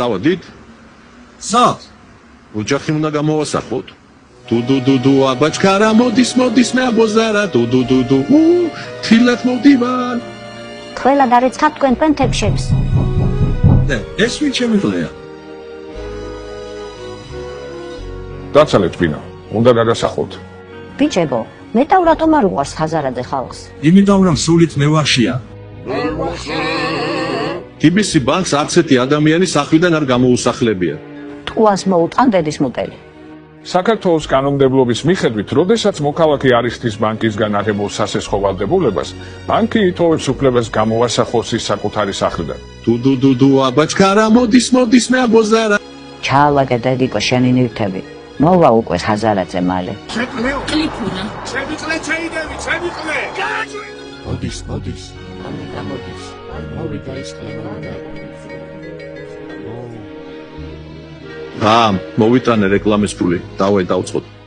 წავედით? სად? ოჯახი უნდა გამოვასახლოთ. დუ აბაჩქარა მოდის მე აბოზარა დუ თილად მოვდივარ. ყველა დარიცხავთ თქვენ თექშებს. ეს ვინ შემიძლია? დაცალეთ ბინა, უნდა გადასახლოთ. ბიჭებო, მეტავ რატომ არ უყვარს ხაზარაძე ხალხს? იმიტომ რომ სულით მე ვახშია. TBC ბანკს არცეთი ადამიანი სახლიდან არ გამოუსახლებია. ტყუას მოუტყან დედის მოდელი. საქართველოს კანონმდებლობის მიხედვით, როდესაც მოქალაქე არიხთის ბანკისგან აღებულ სასესხო ვალდებულებას, ბანკი ითხოვებს უფლებას გამოვასახლოს ის საკუთარი სახლიდან. დუ აბაჩქარა მოდის მე აბოზარა. ჩაალაგე დედიკო შენი ნივთები. მოვა უკვე ხაზარაძე მალე. კლიფუნა. მოდის. გამოდის. მოვიდა ის კლიმატი. მოვიტანე რეკლამის ფული, დავუწყოთ.